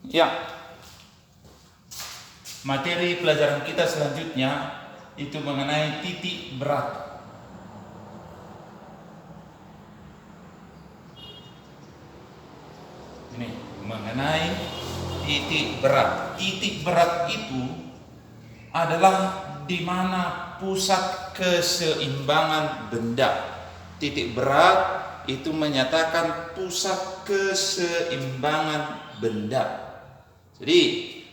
Ya, materi pelajaran kita selanjutnya itu mengenai titik berat. Ini mengenai titik berat. Titik berat itu adalah di mana pusat keseimbangan benda. Titik berat itu menyatakan pusat keseimbangan benda. Jadi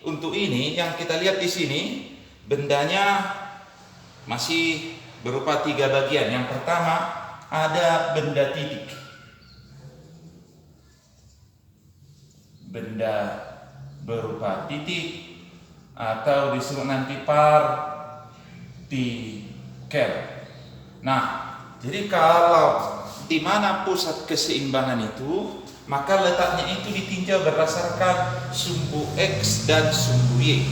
untuk ini yang kita lihat di sini, bendanya masih berupa 3 bagian. Yang pertama ada benda titik. Benda berupa titik atau disebut nanti partikel. Nah, jadi kalau di mana pusat keseimbangan itu, maka letaknya itu ditinjau berdasarkan sumbu X dan sumbu Y.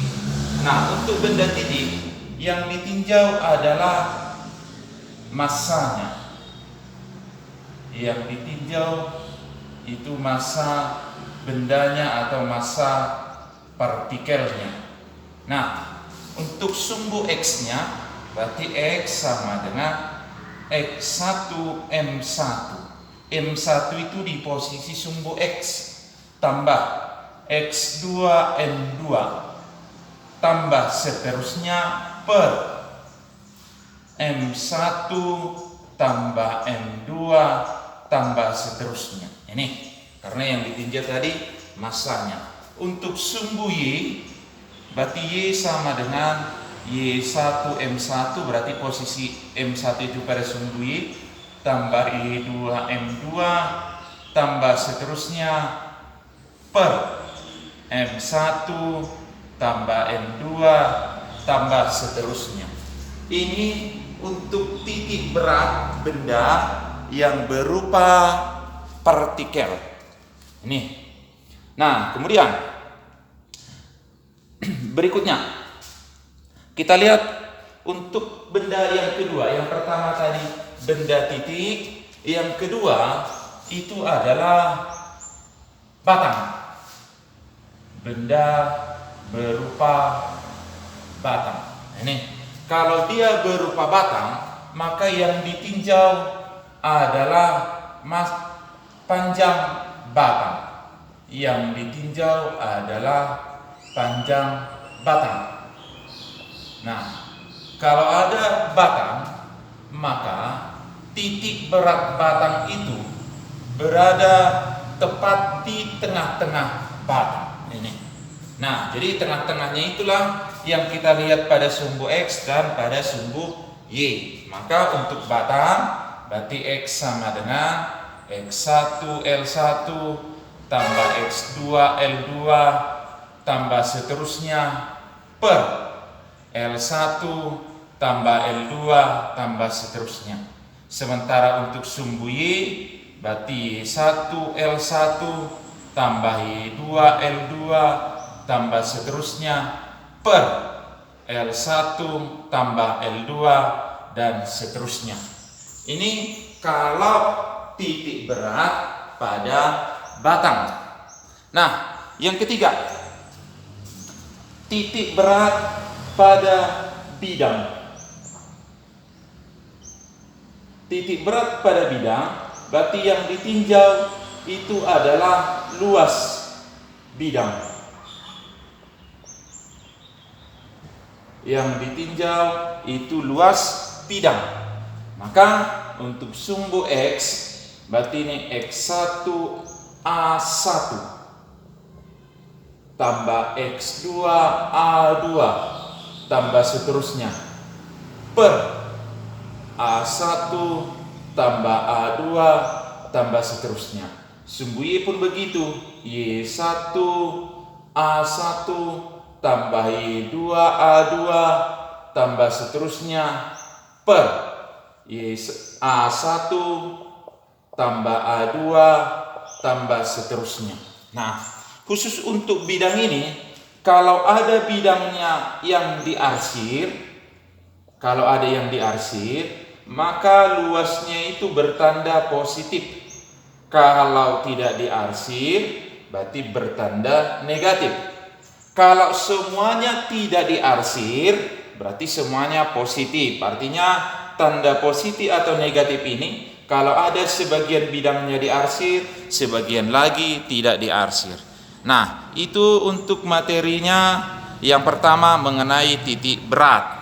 Nah, untuk benda titik yang ditinjau adalah massanya. Yang ditinjau itu massa bendanya atau massa partikelnya. Nah, untuk sumbu X-nya berarti X sama dengan X1M1. M1 itu di posisi sumbu X tambah X2M2 tambah seterusnya per M1 tambah M2 tambah seterusnya. Ini karena yang ditinjau tadi massanya. Untuk sumbu Y berarti Y sama dengan Y1M1, berarti posisi M1 itu pada sumbu Y tambah Y2M2 tambah seterusnya per M1 tambah M2 tambah seterusnya. Ini untuk titik berat benda yang berupa partikel. Ini. Nah, kemudian berikutnya kita lihat untuk benda yang kedua. Yang pertama tadi benda titik, yang kedua itu adalah batang. Benda berupa batang. Ini kalau dia berupa batang, maka yang ditinjau adalah panjang batang. Yang ditinjau adalah panjang batang. Nah, kalau ada batang, maka titik berat batang itu berada tepat di tengah-tengah batang. Ini. Nah, jadi tengah-tengahnya itulah yang kita lihat pada sumbu X dan pada sumbu Y. Maka untuk batang berarti X sama dengan X1 L1 tambah X2 L2 tambah seterusnya per L1 tambah L2 tambah seterusnya. Sementara untuk sumbu Y berarti Y1 L1 tambah Y2 L2 tambah seterusnya per L1 tambah L2 dan seterusnya. Ini kalau titik berat pada batang. Nah, yang ketiga, titik berat pada bidang. Titik berat pada bidang berarti yang ditinjau itu adalah luas bidang. Yang ditinjau itu luas bidang. Maka untuk sumbu X berarti ini X1 A1 tambah X2 A2 tambah seterusnya per A1 tambah A2 tambah seterusnya. Sumbu Y pun begitu, Y1 A1 tambah Y2 A2 tambah seterusnya per A1 tambah A2 tambah seterusnya. Nah, khusus untuk bidang ini, kalau ada bidangnya yang diarsir, maka luasnya itu bertanda positif. Kalau tidak diarsir, berarti bertanda negatif. Kalau semuanya tidak diarsir, berarti semuanya positif. Artinya tanda positif atau negatif ini, kalau ada sebagian bidangnya diarsir, sebagian lagi tidak diarsir. Nah, itu untuk materinya. Yang pertama mengenai titik berat.